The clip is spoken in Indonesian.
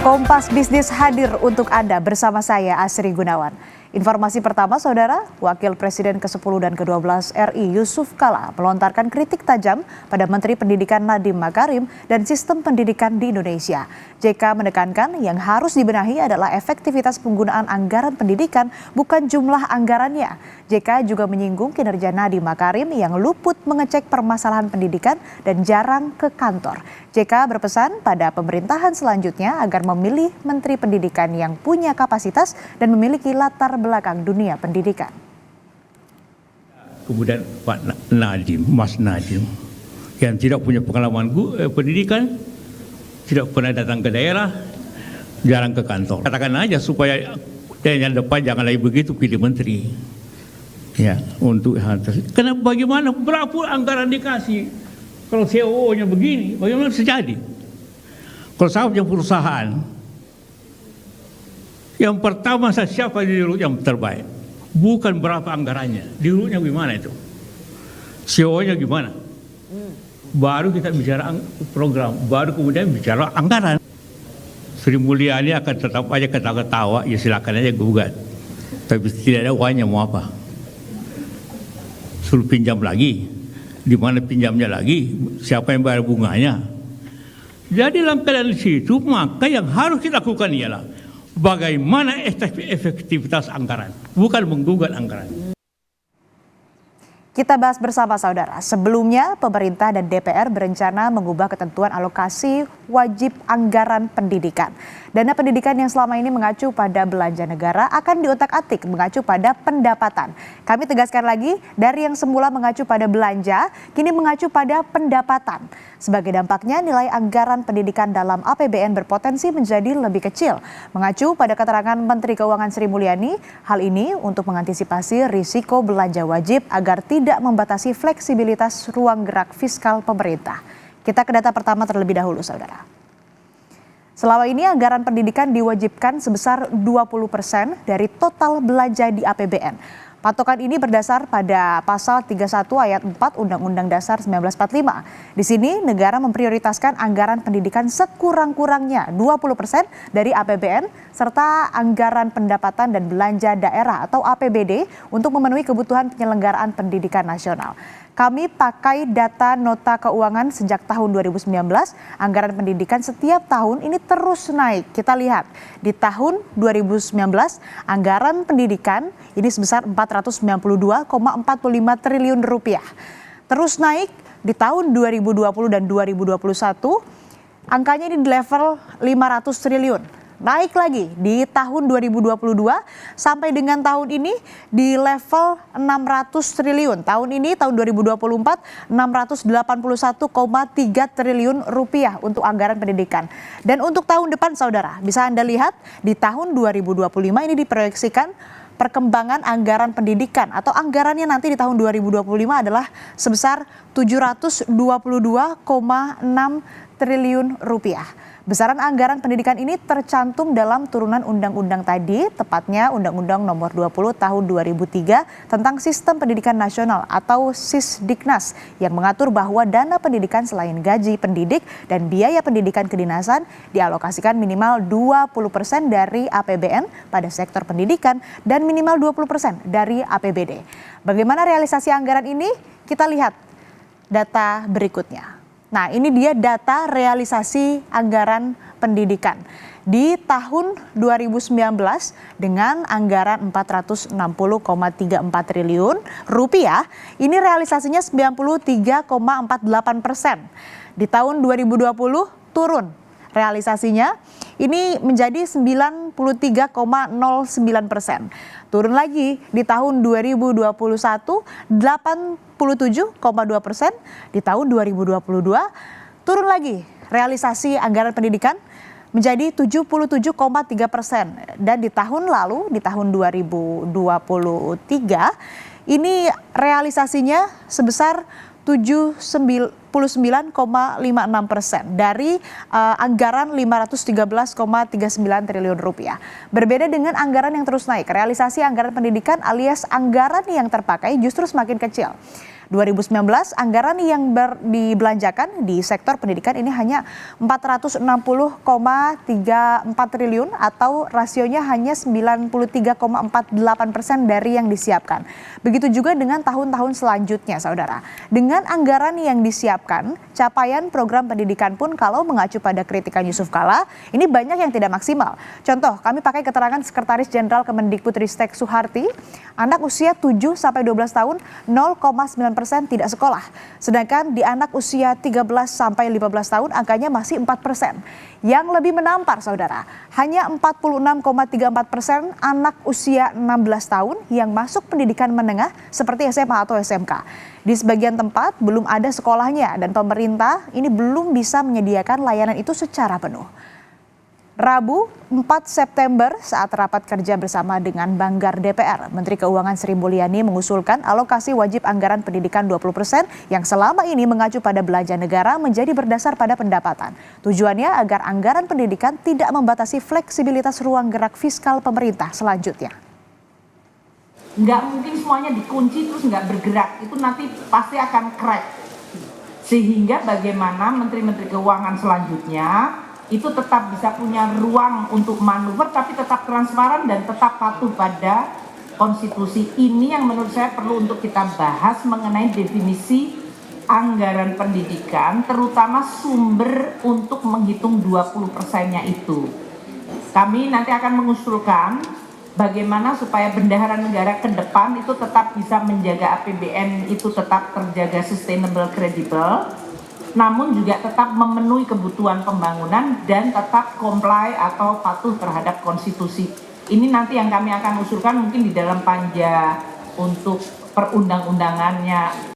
Kompas Bisnis hadir untuk Anda bersama saya Asri Gunawan. Informasi pertama, Saudara, Wakil Presiden ke-10 dan ke-12 RI Yusuf Kala melontarkan kritik tajam pada Menteri Pendidikan Nadiem Makarim dan sistem pendidikan di Indonesia. JK menekankan yang harus dibenahi adalah efektivitas penggunaan anggaran pendidikan, bukan jumlah anggarannya. JK juga menyinggung kinerja Nadiem Makarim yang luput mengecek permasalahan pendidikan dan jarang ke kantor. JK berpesan pada pemerintahan selanjutnya agar memilih Menteri Pendidikan yang punya kapasitas dan memiliki latar belakang dunia pendidikan. Kemudian Pak Nadiem, Mas Nadiem, yang tidak punya pengalaman pendidikan, tidak pernah datang ke daerah, jarang ke kantor. Katakan aja supaya yang depan jangan lagi begitu pilih menteri. Ya, untuk hal tersebut. Karena bagaimana berapa anggaran dikasih? Kalau CEO-nya begini, bagaimana bisa jadi? Kalau saya punya perusahaan, yang pertama saya siapa di dirut yang terbaik? Bukan berapa anggarannya, dirutnya gimana itu? CEO-nya gimana? Baru kita bicara program, baru kemudian bicara anggaran. Sri Mulyani akan tetap aja ketawa-ketawa, ya silakan aja gugat. Tapi tidak ada uangnya mau apa? Suruh pinjam lagi, di mana pinjamnya lagi, siapa yang bayar bunganya. Jadi dalam keadaan situ, maka yang harus dilakukan ialah bagaimana efektivitas anggaran, bukan menggugat anggaran. Kita bahas bersama Saudara. Sebelumnya, pemerintah dan DPR berencana mengubah ketentuan alokasi wajib anggaran pendidikan. Dana pendidikan yang selama ini mengacu pada belanja negara akan diutak-atik mengacu pada pendapatan. Kami tegaskan lagi, dari yang semula mengacu pada belanja, kini mengacu pada pendapatan. Sebagai dampaknya, nilai anggaran pendidikan dalam APBN berpotensi menjadi lebih kecil. Mengacu pada keterangan Menteri Keuangan Sri Mulyani, hal ini untuk mengantisipasi risiko belanja wajib agar tidak membatasi fleksibilitas ruang gerak fiskal pemerintah. Kita ke data pertama terlebih dahulu, Saudara. Selama ini anggaran pendidikan diwajibkan sebesar 20% dari total belanja di APBN. Patokan ini berdasar pada pasal 31 ayat 4 Undang-Undang Dasar 1945. Di sini negara memprioritaskan anggaran pendidikan sekurang-kurangnya 20% dari APBN serta anggaran pendapatan dan belanja daerah atau APBD untuk memenuhi kebutuhan penyelenggaraan pendidikan nasional. Kami pakai data nota keuangan sejak tahun 2019, anggaran pendidikan setiap tahun ini terus naik. Kita lihat di tahun 2019 anggaran pendidikan ini sebesar 492,45 triliun rupiah. Terus naik di tahun 2020 dan 2021 angkanya ini di level 500 triliun. Naik lagi di tahun 2022 sampai dengan tahun ini di level 600 triliun. Tahun ini, tahun 2024, 681,3 triliun rupiah untuk anggaran pendidikan. Dan untuk tahun depan, Saudara, bisa Anda lihat di tahun 2025 ini diproyeksikan perkembangan anggaran pendidikan atau anggarannya nanti di tahun 2025 adalah sebesar 722,6 triliun rupiah. Besaran anggaran pendidikan ini tercantum dalam turunan undang-undang tadi, tepatnya Undang-Undang Nomor 20 Tahun 2003 tentang Sistem Pendidikan Nasional atau Sisdiknas yang mengatur bahwa dana pendidikan selain gaji pendidik dan biaya pendidikan kedinasan dialokasikan minimal 20% dari APBN pada sektor pendidikan dan minimal 20% dari APBD. Bagaimana realisasi anggaran ini? Kita lihat data berikutnya. Nah, ini dia data realisasi anggaran pendidikan. Di tahun 2019 dengan anggaran 460,34 triliun rupiah, ini realisasinya 93,48%. Di tahun 2020 turun realisasinya ini menjadi 93,09%. Turun lagi di tahun 2021 87,2%, di tahun 2022 turun lagi realisasi anggaran pendidikan menjadi 77,3%, dan di tahun lalu di tahun 2023 ini realisasinya sebesar 79,56% dari anggaran 513,39 triliun rupiah. Berbeda dengan anggaran yang terus naik, realisasi anggaran pendidikan alias anggaran yang terpakai justru semakin kecil. 2019 anggaran yang dibelanjakan di sektor pendidikan ini hanya 460,34 triliun atau rasionya hanya 93,48% dari yang disiapkan. Begitu juga dengan tahun-tahun selanjutnya, saudara. Dengan anggaran yang disiapkan, capaian program pendidikan pun kalau mengacu pada kritikan Yusuf Kala, ini banyak yang tidak maksimal. Contoh, kami pakai keterangan Sekretaris Jenderal Kemendikbudristek Soeharti, anak usia 7-12 tahun 0,9% tidak sekolah. Sedangkan di anak usia 13-15 tahun angkanya masih 4%. Yang lebih menampar, saudara, hanya 46,34% anak usia 16 tahun yang masuk pendidikan menengah seperti SMA atau SMK. Di sebagian tempat belum ada sekolahnya dan pemerintah ini belum bisa menyediakan layanan itu secara penuh. Rabu 4 September saat rapat kerja bersama dengan Banggar DPR, Menteri Keuangan Sri Mulyani mengusulkan alokasi wajib anggaran pendidikan 20% yang selama ini mengacu pada belanja negara menjadi berdasar pada pendapatan. Tujuannya agar anggaran pendidikan tidak membatasi fleksibilitas ruang gerak fiskal pemerintah selanjutnya. Nggak mungkin semuanya dikunci terus nggak bergerak, itu nanti pasti akan crack. Sehingga bagaimana menteri-menteri keuangan selanjutnya itu tetap bisa punya ruang untuk manuver tapi tetap transparan dan tetap patuh pada konstitusi. Ini yang menurut saya perlu untuk kita bahas mengenai definisi anggaran pendidikan, terutama sumber untuk menghitung 20%-nya itu. Kami nanti akan mengusulkan bagaimana supaya bendahara negara ke depan itu tetap bisa menjaga APBN itu tetap terjaga sustainable, kredibel, namun juga tetap memenuhi kebutuhan pembangunan dan tetap comply atau patuh terhadap konstitusi. Ini nanti yang kami akan usulkan mungkin di dalam panja untuk perundang-undangannya.